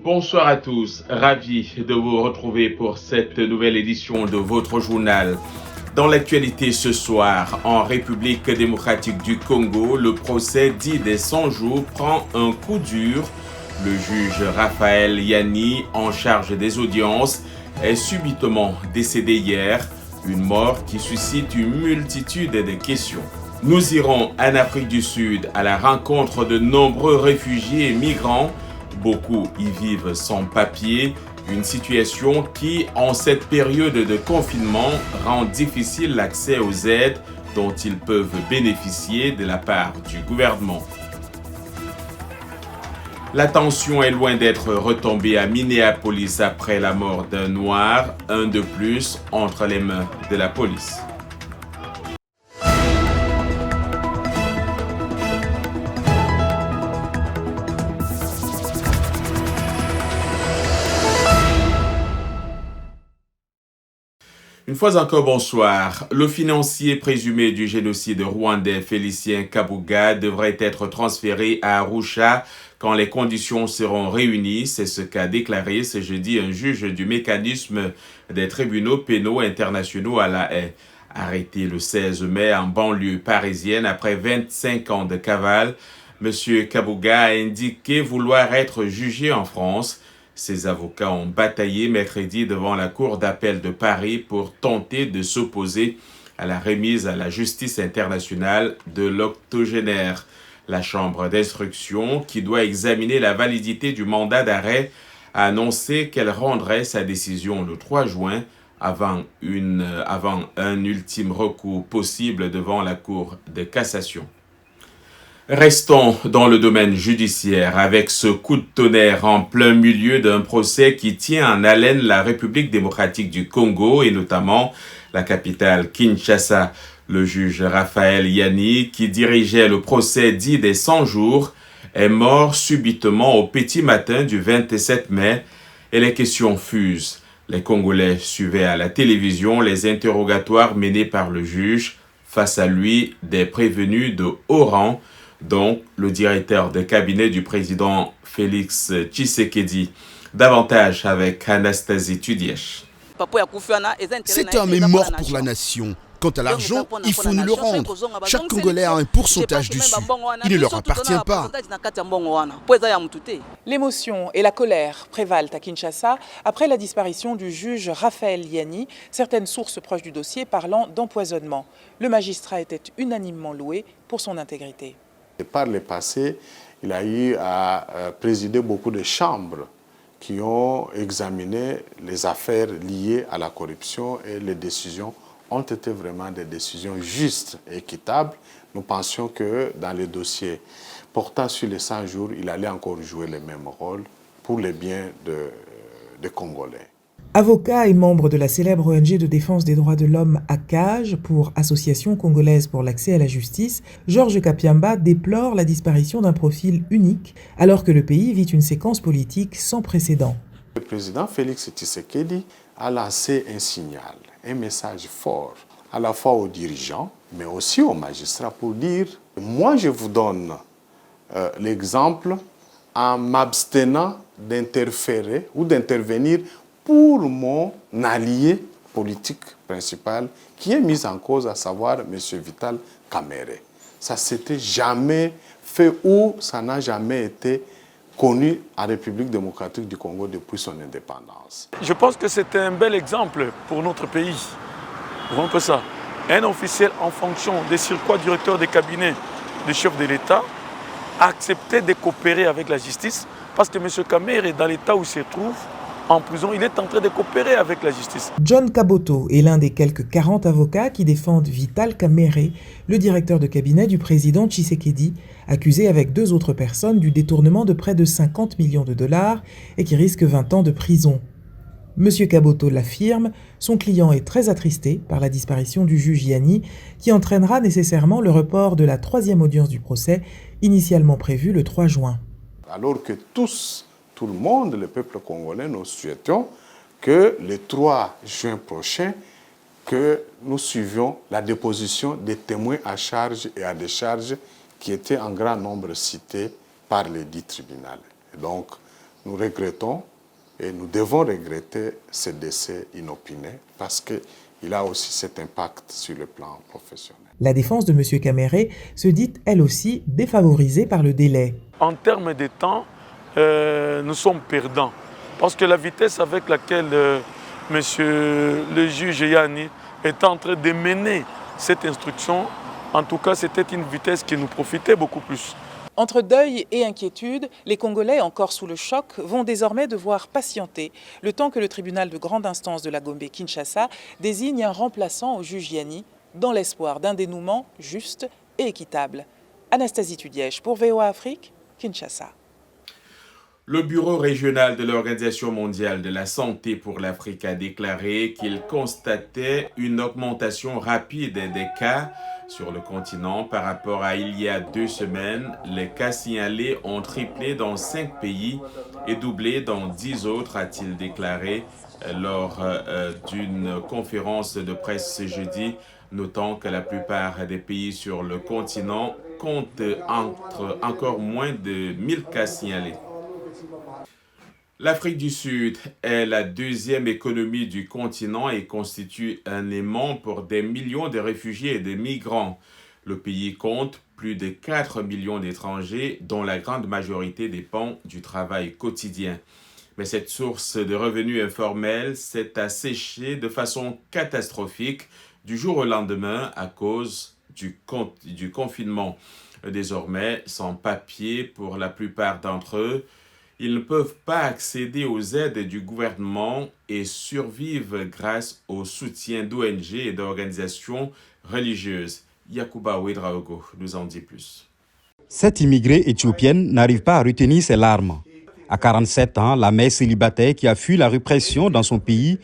Bonsoir à tous, ravi de vous retrouver pour cette nouvelle édition de votre journal. Dans l'actualité ce soir, en République démocratique du Congo, le procès dit des 100 jours prend un coup dur. Le juge Raphaël Yanni, en charge des audiences, est subitement décédé hier, une mort qui suscite une multitude de questions. Nous irons en Afrique du Sud à la rencontre de nombreux réfugiés et migrants. Beaucoup y vivent sans papier, une situation qui, en cette période de confinement, rend difficile l'accès aux aides dont ils peuvent bénéficier de la part du gouvernement. La tension est loin d'être retombée à Minneapolis après la mort d'un Noir, un de plus entre les mains de la police. Une fois encore, bonsoir. Le financier présumé du génocide rwandais Félicien Kabuga devrait être transféré à Arusha quand les conditions seront réunies. C'est ce qu'a déclaré ce jeudi un juge du mécanisme des tribunaux pénaux internationaux à La Haye. Arrêté le 16 mai en banlieue parisienne après 25 ans de cavale, M. Kabuga a indiqué vouloir être jugé en France. Ses avocats ont bataillé mercredi devant la Cour d'appel de Paris pour tenter de s'opposer à la remise à la justice internationale de l'octogénaire. La Chambre d'instruction, qui doit examiner la validité du mandat d'arrêt, a annoncé qu'elle rendrait sa décision le 3 juin avant un ultime recours possible devant la Cour de cassation. Restons dans le domaine judiciaire avec ce coup de tonnerre en plein milieu d'un procès qui tient en haleine la République démocratique du Congo et notamment la capitale Kinshasa. Le juge Raphaël Yanni, qui dirigeait le procès dit des 100 jours, est mort subitement au petit matin du 27 mai et les questions fusent. Les Congolais suivaient à la télévision les interrogatoires menés par le juge. Face à lui, des prévenus de haut rang, dont le directeur de cabinet du président Félix Tshisekedi. Davantage avec Anastasie Tudièche. C'est un homme mort pour la nation. Quant à l'argent, il faut nous le rendre. Chaque Congolais a un pourcentage dessus. Il ne leur appartient pas. L'émotion et la colère prévalent à Kinshasa après la disparition du juge Raphaël Yanni, certaines sources proches du dossier parlant d'empoisonnement. Le magistrat était unanimement loué pour son intégrité. Par le passé, il a eu à présider beaucoup de chambres qui ont examiné les affaires liées à la corruption et les décisions ont été vraiment des décisions justes et équitables. Nous pensions que dans les dossiers portant sur les 100 jours, il allait encore jouer le même rôle pour le bien des Congolais. Avocat et membre de la célèbre ONG de défense des droits de l'homme ACAJ pour Association congolaise pour l'accès à la justice, Georges Kapiamba déplore la disparition d'un profil unique alors que le pays vit une séquence politique sans précédent. Le président Félix Tshisekedi a lancé un signal, un message fort, à la fois aux dirigeants, mais aussi aux magistrats pour dire « Moi, je vous donne l'exemple en m'abstenant d'interférer ou d'intervenir pour mon allié politique principal qui est mis en cause, à savoir M. Vital Kamerhe. Ça ne s'était jamais fait ou ça n'a jamais été connu en République démocratique du Congo depuis son indépendance. Je pense que c'est un bel exemple pour notre pays. Vraiment que ça. Un officiel en fonction des circuits directeurs des cabinets du chef de l'État a accepté de coopérer avec la justice parce que M. Kamerhe, dans l'état où il se trouve, en prison, il est en train de coopérer avec la justice. John Kaboto est l'un des quelques 40 avocats qui défendent Vital Kamerhe, le directeur de cabinet du président Tshisekedi, accusé avec 2 autres personnes du détournement de près de 50 millions de dollars et qui risque 20 ans de prison. Monsieur Kaboto l'affirme, son client est très attristé par la disparition du juge Yanni, qui entraînera nécessairement le report de la 3e audience du procès, initialement prévue le 3 juin. Alors que tout le monde, le peuple congolais, nous souhaitions que le 3 juin prochain, que nous suivions la déposition des témoins à charge et à décharge qui étaient en grand nombre cités par les dits tribunaux. Et donc, nous regrettons et nous devons regretter ce décès inopiné parce qu'il a aussi cet impact sur le plan professionnel. La défense de M. Kamere se dit elle aussi défavorisée par le délai. En termes de temps, nous sommes perdants parce que la vitesse avec laquelle monsieur le juge Yanni est en train de mener cette instruction, en tout cas c'était une vitesse qui nous profitait beaucoup plus. Entre deuil et inquiétude, les Congolais, encore sous le choc, vont désormais devoir patienter le temps que le tribunal de grande instance de la Gombe-Kinshasa désigne un remplaçant au juge Yanni dans l'espoir d'un dénouement juste et équitable. Anastasie Tudièche pour VOA Afrique, Kinshasa. Le Bureau régional de l'Organisation mondiale de la santé pour l'Afrique a déclaré qu'il constatait une augmentation rapide des cas sur le continent par rapport à il y a 2 semaines. Les cas signalés ont triplé dans 5 pays et doublé dans 10 autres, a-t-il déclaré lors d'une conférence de presse ce jeudi, notant que la plupart des pays sur le continent comptent encore moins de 1000 cas signalés. L'Afrique du Sud est la deuxième économie du continent et constitue un aimant pour des millions de réfugiés et de migrants. Le pays compte plus de 4 millions d'étrangers, dont la grande majorité dépend du travail quotidien. Mais cette source de revenus informels s'est asséchée de façon catastrophique du jour au lendemain à cause du confinement. Désormais, sans papier pour la plupart d'entre eux, ils ne peuvent pas accéder aux aides du gouvernement et survivent grâce au soutien d'ONG et d'organisations religieuses. Yacouba Ouedraogo nous en dit plus. Cette immigrée éthiopienne n'arrive pas à retenir ses larmes. À 47 ans, la mère célibataire qui a fui la répression dans son pays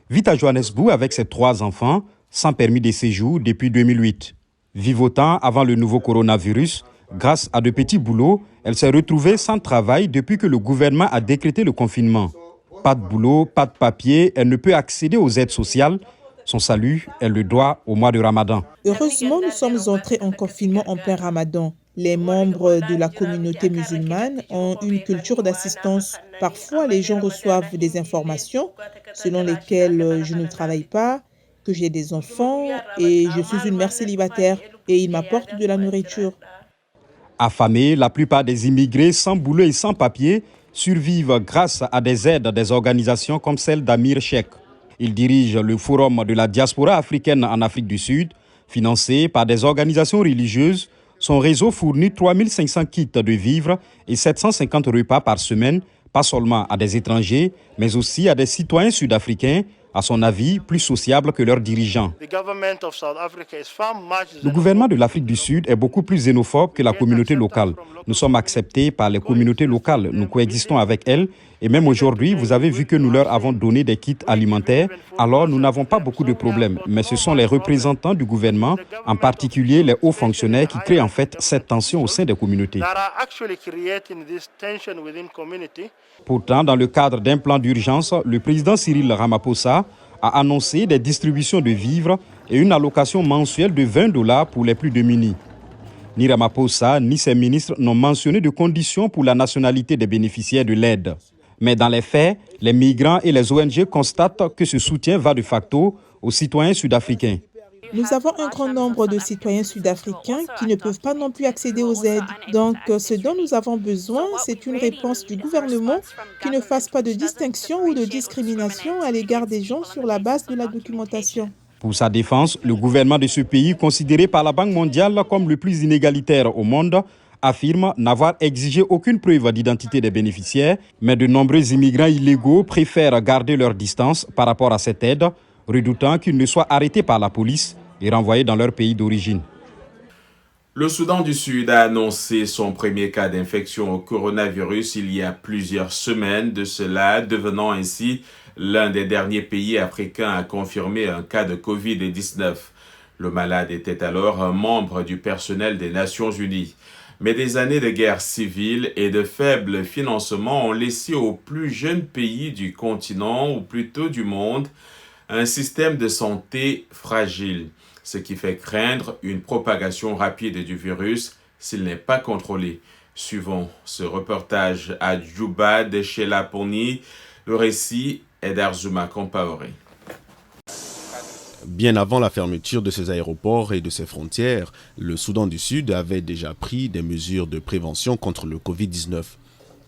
vit à Johannesburg avec ses 3 enfants sans permis de séjour depuis 2008. Vivotant avant le nouveau coronavirus, grâce à de petits boulots, elle s'est retrouvée sans travail depuis que le gouvernement a décrété le confinement. Pas de boulot, pas de papier, elle ne peut accéder aux aides sociales. Son salut, elle le doit au mois de Ramadan. Heureusement, nous sommes entrés en confinement en plein Ramadan. Les membres de la communauté musulmane ont une culture d'assistance. Parfois, les gens reçoivent des informations selon lesquelles je ne travaille pas, que j'ai des enfants et je suis une mère célibataire et ils m'apportent de la nourriture. Affamés, la plupart des immigrés sans boulot et sans papier survivent grâce à des aides des organisations comme celle d'Amir Cheikh. Il dirige le Forum de la diaspora africaine en Afrique du Sud, financé par des organisations religieuses. Son réseau fournit 3500 kits de vivres et 750 repas par semaine, pas seulement à des étrangers, mais aussi à des citoyens sud-africains, à son avis, plus sociables que leurs dirigeants. Le gouvernement de l'Afrique du Sud est beaucoup plus xénophobe que la communauté locale. Nous sommes acceptés par les communautés locales, nous coexistons avec elles et même aujourd'hui, vous avez vu que nous leur avons donné des kits alimentaires, alors nous n'avons pas beaucoup de problèmes. Mais ce sont les représentants du gouvernement, en particulier les hauts fonctionnaires, qui créent en fait cette tension au sein des communautés. Pourtant, dans le cadre d'un plan d'urgence, le président Cyril Ramaphosa a annoncé des distributions de vivres et une allocation mensuelle de $20 pour les plus démunis. Ni Ramaphosa ni ses ministres n'ont mentionné de conditions pour la nationalité des bénéficiaires de l'aide. Mais dans les faits, les migrants et les ONG constatent que ce soutien va de facto aux citoyens sud-africains. Nous avons un grand nombre de citoyens sud-africains qui ne peuvent pas non plus accéder aux aides. Donc, ce dont nous avons besoin, c'est une réponse du gouvernement qui ne fasse pas de distinction ou de discrimination à l'égard des gens sur la base de la documentation. Pour sa défense, le gouvernement de ce pays, considéré par la Banque mondiale comme le plus inégalitaire au monde, affirme n'avoir exigé aucune preuve d'identité des bénéficiaires, mais de nombreux immigrants illégaux préfèrent garder leur distance par rapport à cette aide, redoutant qu'ils ne soient arrêtés par la police et renvoyés dans leur pays d'origine. Le Soudan du Sud a annoncé son premier cas d'infection au coronavirus il y a plusieurs semaines de cela, devenant ainsi l'un des derniers pays africains à confirmer un cas de Covid-19. Le malade était alors un membre du personnel des Nations Unies. Mais des années de guerre civile et de faibles financements ont laissé aux plus jeunes pays du continent, ou plutôt du monde, un système de santé fragile, ce qui fait craindre une propagation rapide du virus s'il n'est pas contrôlé. Suivons ce reportage à Djouba de Sheila Poni. Le récit est d'Arzuma Compaoré. Bien avant la fermeture de ces aéroports et de ses frontières, le Soudan du Sud avait déjà pris des mesures de prévention contre le Covid-19.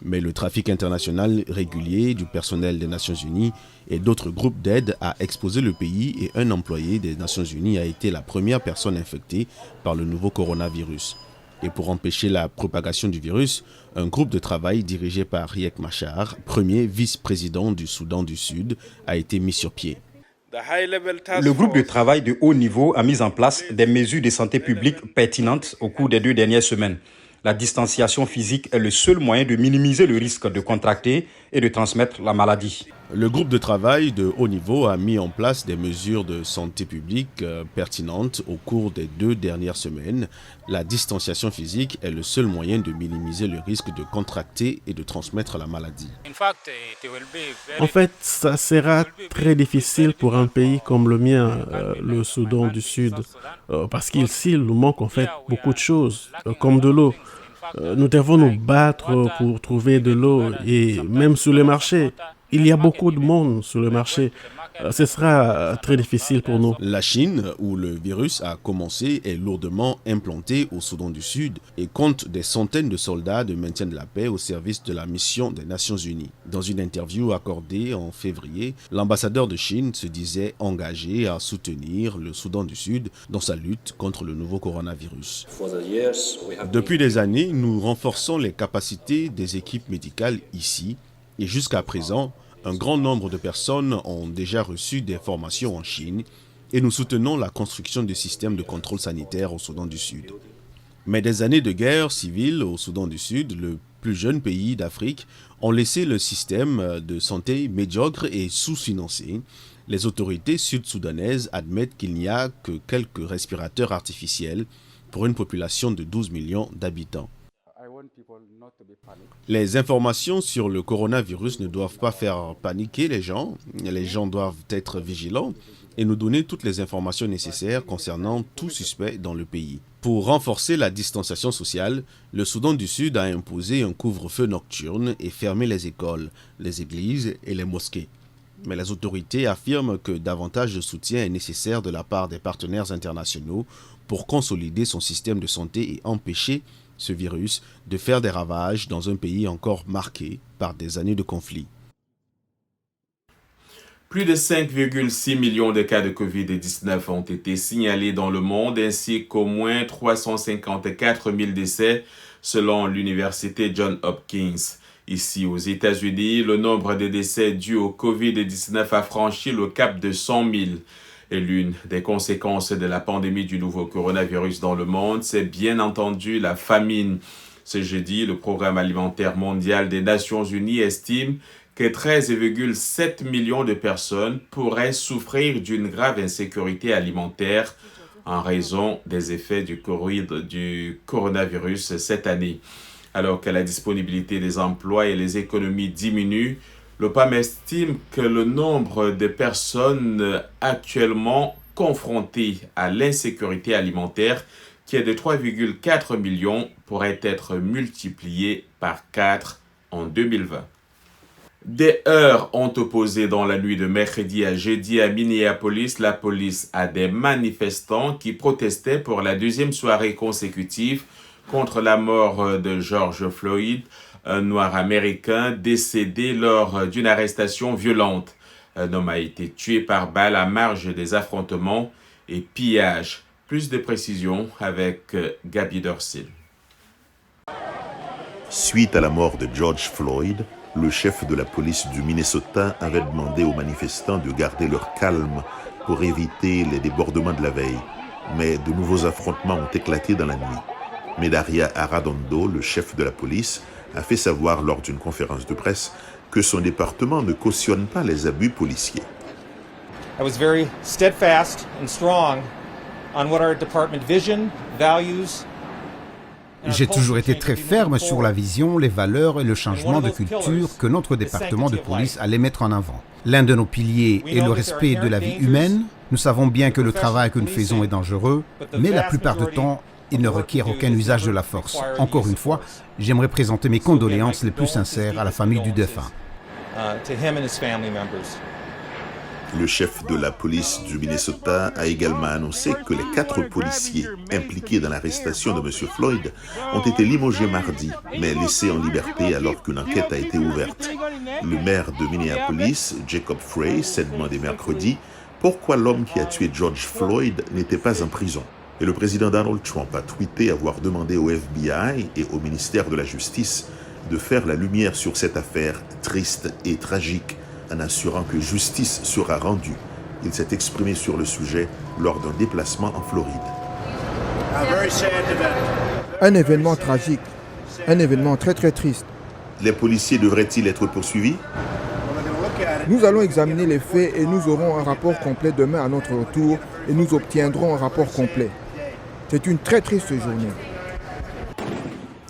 Mais le trafic international régulier du personnel des Nations Unies et d'autres groupes d'aide a exposé le pays et un employé des Nations Unies a été la première personne infectée par le nouveau coronavirus. Et pour empêcher la propagation du virus, un groupe de travail dirigé par Riek Machar, premier vice-président du Soudan du Sud, a été mis sur pied. Le groupe de travail de haut niveau a mis en place des mesures de santé publique pertinentes au cours des 2 dernières semaines. La distanciation physique est le seul moyen de minimiser le risque de contracter et de transmettre la maladie. Le groupe de travail de haut niveau a mis en place des mesures de santé publique pertinentes au cours des 2 dernières semaines. La distanciation physique est le seul moyen de minimiser le risque de contracter et de transmettre la maladie. En fait, ça sera très difficile pour un pays comme le mien, le Soudan du Sud, parce qu'ici, il nous manque en fait beaucoup de choses, comme de l'eau. Nous devons nous battre pour trouver de l'eau et même sur les marchés. Il y a beaucoup de monde sur le marché. Ce sera très difficile pour nous. La Chine, où le virus a commencé, est lourdement implantée au Soudan du Sud et compte des centaines de soldats de maintien de la paix au service de la mission des Nations Unies. Dans une interview accordée en février, l'ambassadeur de Chine se disait engagé à soutenir le Soudan du Sud dans sa lutte contre le nouveau coronavirus. Depuis des années, nous renforçons les capacités des équipes médicales ici et jusqu'à présent, un grand nombre de personnes ont déjà reçu des formations en Chine et nous soutenons la construction de systèmes de contrôle sanitaire au Soudan du Sud. Mais des années de guerre civile au Soudan du Sud, le plus jeune pays d'Afrique, ont laissé le système de santé médiocre et sous-financé. Les autorités sud-soudanaises admettent qu'il n'y a que quelques respirateurs artificiels pour une population de 12 millions d'habitants. Les informations sur le coronavirus ne doivent pas faire paniquer les gens. Les gens doivent être vigilants et nous donner toutes les informations nécessaires concernant tout suspect dans le pays. Pour renforcer la distanciation sociale, le Soudan du Sud a imposé un couvre-feu nocturne et fermé les écoles, les églises et les mosquées. Mais les autorités affirment que davantage de soutien est nécessaire de la part des partenaires internationaux pour consolider son système de santé et empêcher ce virus de faire des ravages dans un pays encore marqué par des années de conflits. Plus de 5,6 millions de cas de Covid-19 ont été signalés dans le monde, ainsi qu'au moins 354 000 décès selon l'université Johns Hopkins. Ici aux États-Unis, le nombre de décès dus au Covid-19 a franchi le cap de 100 000. Et l'une des conséquences de la pandémie du nouveau coronavirus dans le monde, c'est bien entendu la famine. Ce jeudi, le Programme alimentaire mondial des Nations Unies estime que 13,7 millions de personnes pourraient souffrir d'une grave insécurité alimentaire en raison des effets du coronavirus cette année. Alors que la disponibilité des emplois et les économies diminuent, le PAM estime que le nombre de personnes actuellement confrontées à l'insécurité alimentaire, qui est de 3,4 millions, pourrait être multiplié par 4 en 2020. Des heurts ont opposé dans la nuit de mercredi à jeudi à Minneapolis la police à des manifestants qui protestaient pour la deuxième soirée consécutive contre la mort de George Floyd, un noir américain décédé lors d'une arrestation violente. Un homme a été tué par balle à marge des affrontements et pillages. Plus de précisions avec Gabi Dorsil. Suite à la mort de George Floyd, le chef de la police du Minnesota avait demandé aux manifestants de garder leur calme pour éviter les débordements de la veille. Mais de nouveaux affrontements ont éclaté dans la nuit. Medaria Arradondo, le chef de la police, a fait savoir lors d'une conférence de presse que son département ne cautionne pas les abus policiers. I was very steadfast and strong on what our department vision, values. J'ai toujours été très ferme sur la vision, les valeurs et le changement de culture que notre département de police allait mettre en avant. L'un de nos piliers est le respect de la vie humaine. Nous savons bien que le travail que nous faisons est dangereux, mais la plupart du temps, Il ne requiert aucun usage de la force. Encore une fois, j'aimerais présenter mes condoléances les plus sincères à la famille du défunt. Le chef de la police du Minnesota a également annoncé que les 4 policiers impliqués dans l'arrestation de M. Floyd ont été limogés mardi, mais laissés en liberté alors qu'une enquête a été ouverte. Le maire de Minneapolis, Jacob Frey, s'est demandé mercredi pourquoi l'homme qui a tué George Floyd n'était pas en prison. Et le président Donald Trump a tweeté avoir demandé au FBI et au ministère de la Justice de faire la lumière sur cette affaire triste et tragique, en assurant que justice sera rendue. Il s'est exprimé sur le sujet lors d'un déplacement en Floride. Un événement tragique, un événement très triste. Les policiers devraient-ils être poursuivis? Nous allons examiner les faits et nous aurons un rapport complet demain à notre retour et nous obtiendrons un rapport complet. C'est une très triste journée.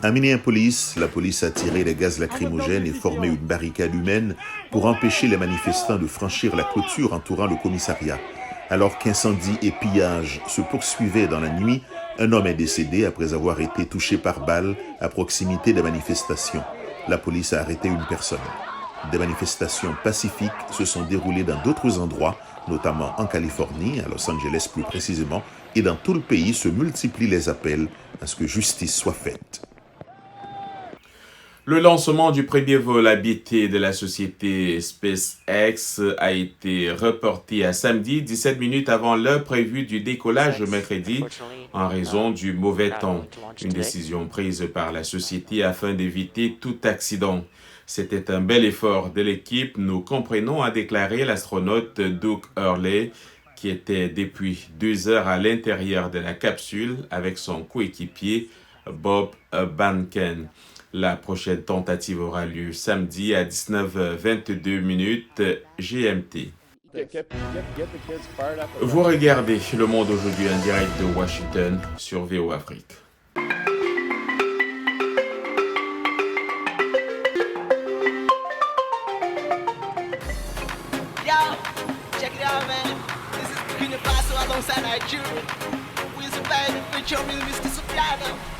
À Minneapolis, la police a tiré des gaz lacrymogènes et formé une barricade humaine pour empêcher les manifestants de franchir la clôture entourant le commissariat. Alors qu'incendies et pillages se poursuivaient dans la nuit, un homme est décédé après avoir été touché par balle à proximité des manifestations. La police a arrêté une personne. Des manifestations pacifiques se sont déroulées dans d'autres endroits, notamment en Californie, à Los Angeles plus précisément, et dans tout le pays se multiplient les appels à ce que justice soit faite. Le lancement du premier vol habité de la société SpaceX a été reporté à samedi, 17 minutes avant l'heure prévue du décollage mercredi en raison du mauvais temps. Une décision prise par la société afin d'éviter tout accident. C'était un bel effort de l'équipe, nous comprenons, a déclaré l'astronaute Doug Hurley, qui était depuis 2 heures à l'intérieur de la capsule avec son coéquipier Bob Behnken. La prochaine tentative aura lieu samedi à 19h22 GMT. Vous regardez Le Monde aujourd'hui en direct de Washington sur VO Afrique.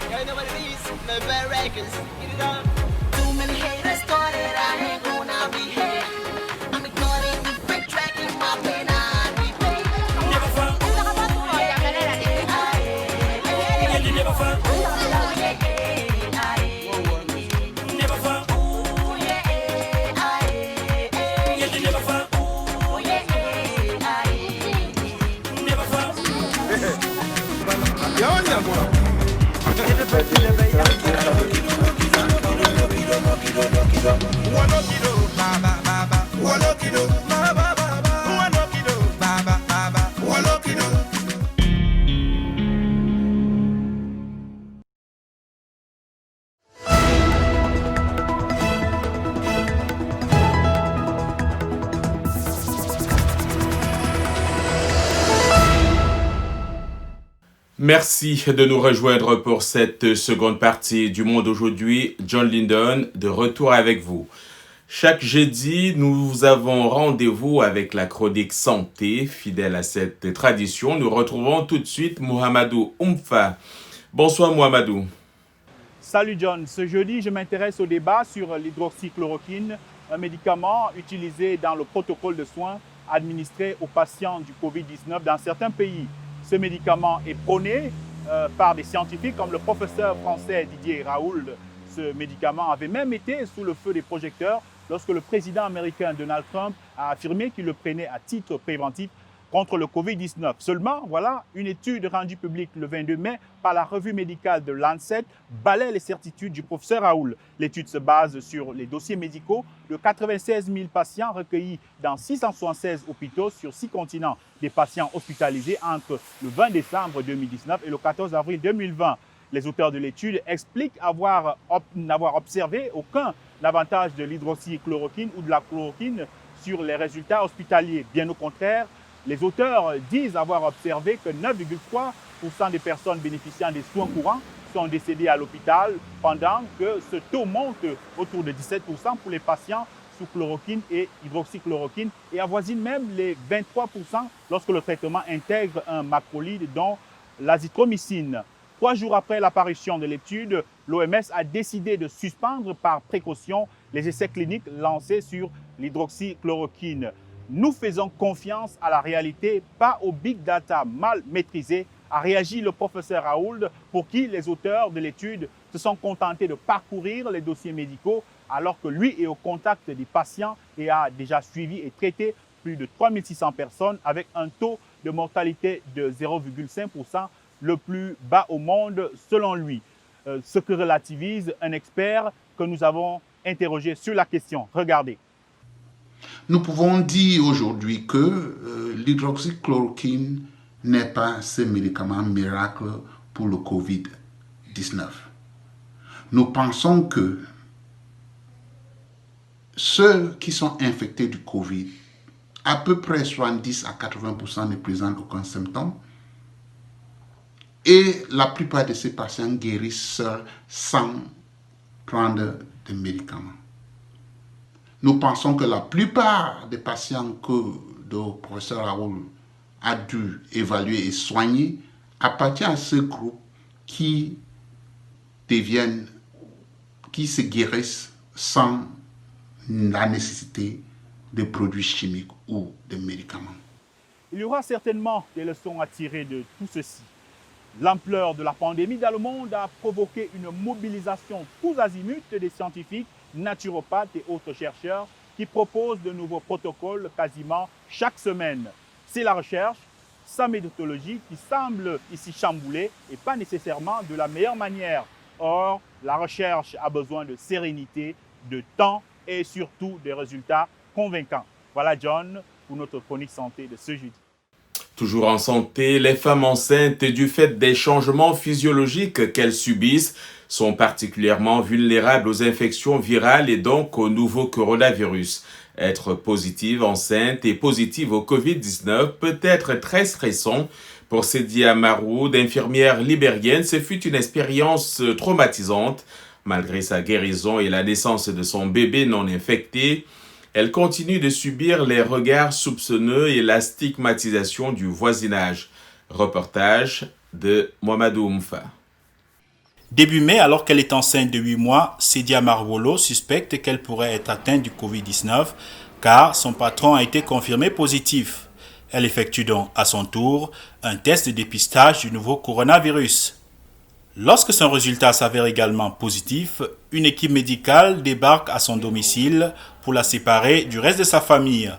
You know what it is, my bad records, get it on. Too many haters started, I ain't gonna be here. I'm recording the fake track in my pen, I'll be paid. Never fun. Never fun. Never fun. Merci de nous rejoindre pour cette seconde partie du Monde aujourd'hui. John Lyndon, de retour avec vous. Chaque jeudi, nous avons rendez-vous avec la chronique santé. Fidèle à cette tradition, nous retrouvons tout de suite Mohamedou Oumfa. Bonsoir Mohamedou. Salut John. Ce jeudi, je m'intéresse au débat sur l'hydroxychloroquine, un médicament utilisé dans le protocole de soins administré aux patients du Covid-19 dans certains pays. Ce médicament est prôné par des scientifiques comme le professeur français Didier Raoult. Ce médicament avait même été sous le feu des projecteurs lorsque le président américain Donald Trump a affirmé qu'il le prenait à titre préventif contre le Covid-19. Seulement, voilà, une étude rendue publique le 22 mai par la revue médicale de Lancet balaie les certitudes du professeur Raoult. L'étude se base sur les dossiers médicaux de 96 000 patients recueillis dans 676 hôpitaux sur 6 continents, des patients hospitalisés entre le 20 décembre 2019 et le 14 avril 2020. Les auteurs de l'étude expliquent n'avoir observé aucun avantage de l'hydroxychloroquine ou de la chloroquine sur les résultats hospitaliers. Bien au contraire, les auteurs disent avoir observé que 9,3% des personnes bénéficiant des soins courants sont décédées à l'hôpital, pendant que ce taux monte autour de 17% pour les patients sous chloroquine et hydroxychloroquine et avoisine même les 23% lorsque le traitement intègre un macrolide dont l'azithromycine. 3 jours après l'apparition de l'étude, l'OMS a décidé de suspendre par précaution les essais cliniques lancés sur l'hydroxychloroquine. Nous faisons confiance à la réalité, pas au big data mal maîtrisé, a réagi le professeur Raoult, pour qui les auteurs de l'étude se sont contentés de parcourir les dossiers médicaux alors que lui est au contact des patients et a déjà suivi et traité plus de 3600 personnes avec un taux de mortalité de 0,5%, le plus bas au monde selon lui. Ce que relativise un expert que nous avons interrogé sur la question. Regardez. Nous pouvons dire aujourd'hui que l'hydroxychloroquine n'est pas ce médicament miracle pour le Covid-19. Nous pensons que ceux qui sont infectés du Covid, à peu près 70 à 80% ne présentent aucun symptôme. Et la plupart de ces patients guérissent seuls sans prendre de médicaments. Nous pensons que la plupart des patients que le professeur Raoult a dû évaluer et soigner appartiennent à ce groupe qui se guérissent sans la nécessité de produits chimiques ou de médicaments. Il y aura certainement des leçons à tirer de tout ceci. L'ampleur de la pandémie dans le monde a provoqué une mobilisation tous azimuts des scientifiques, naturopathes et autres chercheurs qui proposent de nouveaux protocoles quasiment chaque semaine. C'est la recherche, sa méthodologie qui semble ici chamboulée et pas nécessairement de la meilleure manière. Or, la recherche a besoin de sérénité, de temps et surtout des résultats convaincants. Voilà John pour notre chronique santé de ce jeudi. Toujours en santé, les femmes enceintes, du fait des changements physiologiques qu'elles subissent, sont particulièrement vulnérables aux infections virales et donc au nouveau coronavirus. Être positive, enceinte et positive au Covid-19 peut être très stressant. Pour Sedia Maroud, infirmière libérienne, ce fut une expérience traumatisante. Malgré sa guérison et la naissance de son bébé non infecté, elle continue de subir les regards soupçonneux et la stigmatisation du voisinage. Reportage de Mohamedou Oumfa. Début mai, alors qu'elle est enceinte de 8 mois, Sedia Marwolo suspecte qu'elle pourrait être atteinte du Covid-19 car son patron a été confirmé positif. Elle effectue donc à son tour un test de dépistage du nouveau coronavirus. Lorsque son résultat s'avère également positif, une équipe médicale débarque à son domicile pour la séparer du reste de sa famille.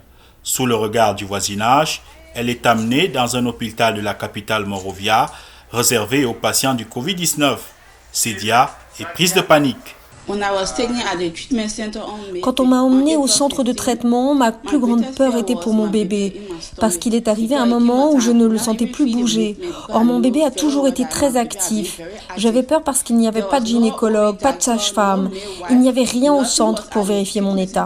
Sous le regard du voisinage, elle est amenée dans un hôpital de la capitale Monrovia, réservé aux patients du Covid-19. Sedia est prise de panique. Quand on m'a emmenée au centre de traitement, ma plus grande peur était pour mon bébé, parce qu'il est arrivé un moment où je ne le sentais plus bouger. Or, mon bébé a toujours été très actif. J'avais peur parce qu'il n'y avait pas de gynécologue, pas de sage-femme. Il n'y avait rien au centre pour vérifier mon état.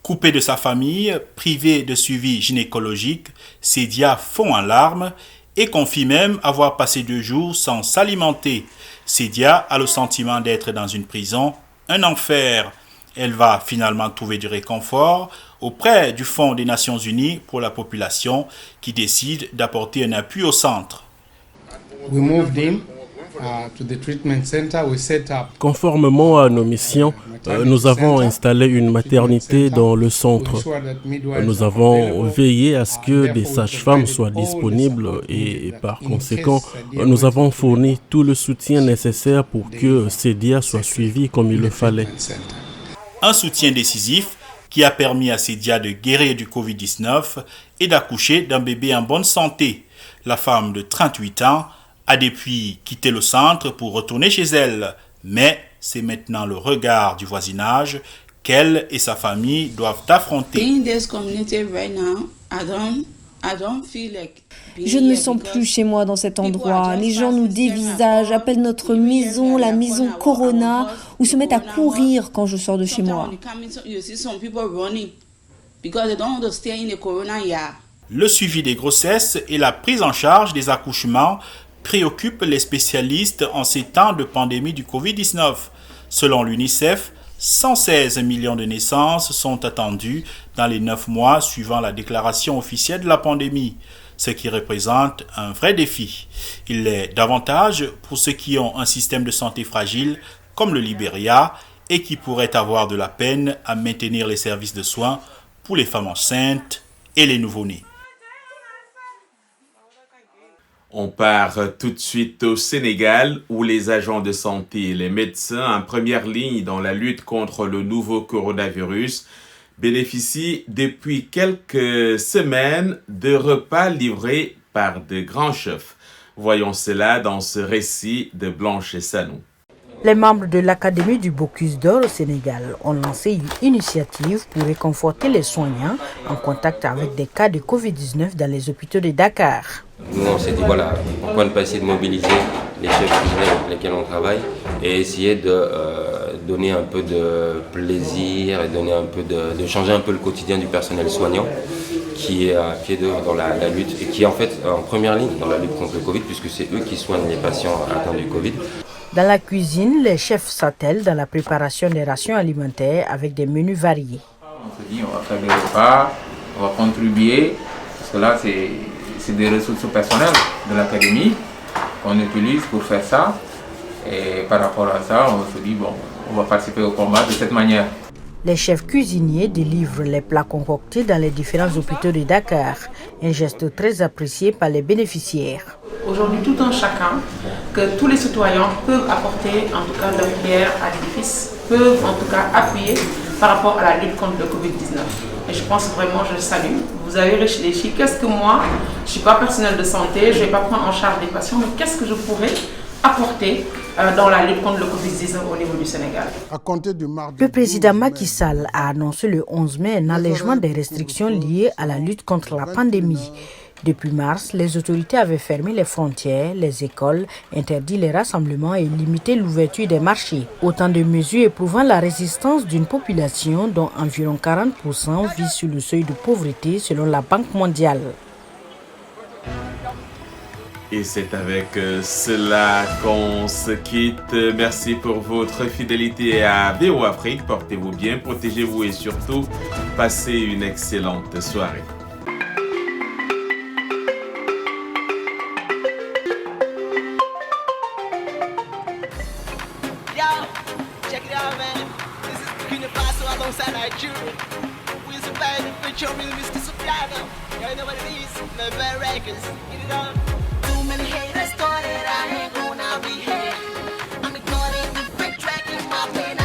Coupée de sa famille, privée de suivi gynécologique, Sedia fond en larmes et confie même avoir passé 2 jours sans s'alimenter. Sedia a le sentiment d'être dans une prison, un enfer. Elle va finalement trouver du réconfort auprès du Fonds des Nations Unies pour la population qui décide d'apporter un appui au centre. Conformément à nos missions, nous avons installé une maternité dans le centre. Nous avons veillé à ce que des sages-femmes soient disponibles et par conséquent, nous avons fourni tout le soutien nécessaire pour que Sedia soit suivie comme il le fallait. Un soutien décisif qui a permis à Sedia de guérir du Covid-19 et d'accoucher d'un bébé en bonne santé. La femme de 38 ans a depuis quitté le centre pour retourner chez elle. Mais c'est maintenant le regard du voisinage qu'elle et sa famille doivent affronter. Je ne me sens plus chez moi dans cet endroit. Les gens nous dévisagent, appellent notre maison la maison Corona ou se mettent à courir quand je sors de chez moi. Le suivi des grossesses et la prise en charge des accouchements préoccupent les spécialistes en ces temps de pandémie du Covid-19. Selon l'UNICEF, 116 millions de naissances sont attendues dans les 9 mois suivant la déclaration officielle de la pandémie. ce qui représente un vrai défi. Il l'est davantage pour ceux qui ont un système de santé fragile comme le Libéria et qui pourraient avoir de la peine à maintenir les services de soins pour les femmes enceintes et les nouveau-nés. On part tout de suite au Sénégal où les agents de santé et les médecins en première ligne dans la lutte contre le nouveau coronavirus bénéficient depuis quelques semaines de repas livrés par de grands chefs. Voyons cela dans ce récit de Blanche Sanou. Les membres de l'Académie du Bocuse d'Or au Sénégal ont lancé une initiative pour réconforter les soignants en contact avec des cas de Covid-19 dans les hôpitaux de Dakar. Nous, on s'est dit, voilà, pourquoi ne pas essayer de mobiliser les chefs cuisiniers avec lesquels on travaille et essayer de donner un peu de plaisir et donner un peu de changer un peu le quotidien du personnel soignant qui est à pied d'œuvre dans la lutte et qui est en fait en première ligne dans la lutte contre le Covid puisque c'est eux qui soignent les patients atteints du Covid. Dans la cuisine, les chefs s'attellent dans la préparation des rations alimentaires avec des menus variés. On se dit on va faire des repas, on va contribuer, parce que là c'est des ressources personnelles de l'académie qu'on utilise pour faire ça. Et par rapport à ça, on se dit bon, on va participer au combat de cette manière. Les chefs cuisiniers délivrent les plats concoctés dans les différents hôpitaux de Dakar, un geste très apprécié par les bénéficiaires. Aujourd'hui, tout un chacun, que tous les citoyens peuvent apporter en tout cas leur pierre à l'édifice, peuvent en tout cas appuyer par rapport à la lutte contre le Covid-19. Et je pense vraiment, je salue. Vous avez réfléchi, qu'est-ce que moi, je ne suis pas personnel de santé, je ne vais pas prendre en charge des patients, mais qu'est-ce que je pourrais apporter dans la lutte contre le Covid-19 au niveau du Sénégal. Le président Macky Sall a annoncé le 11 mai un allègement des restrictions liées à la lutte contre la pandémie. Depuis mars, les autorités avaient fermé les frontières, les écoles, interdit les rassemblements et limité l'ouverture des marchés. Autant de mesures éprouvant la résistance d'une population dont environ 40% vit sur le seuil de pauvreté selon la Banque mondiale. Et c'est avec cela qu'on se quitte. Merci pour votre fidélité à VO Afrique. Portez-vous bien, protégez-vous et surtout, passez une excellente soirée. Yo, check it out, man. This is Burkina Faso alongside Nigeria. We're surviving for your real Mr. Sofiano. You know what it is, the bad records. Get it on. Too many haters thought that I ain't gonna be here. I'm ignoring the fake track in my pain.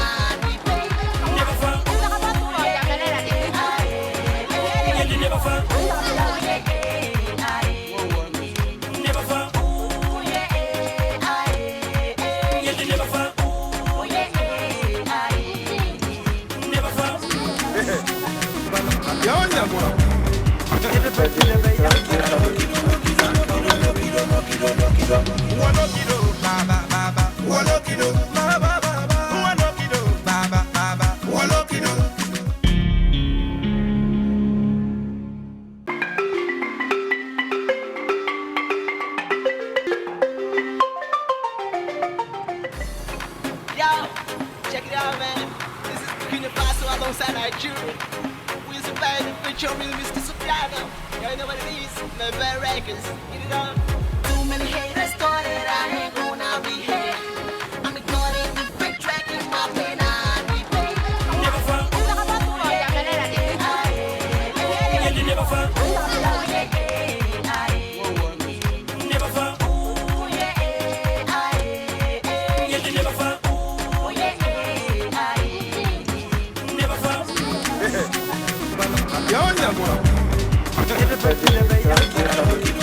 Yo, check it out, man. This is Burkina Faso alongside Nigeria. We're surviving for your real Mr. Sofiano. You know what it is, the bad records. Get it on. Too many haters thought that I ain't gonna be here. I'm ignoring the fake track in my pain. Everybody,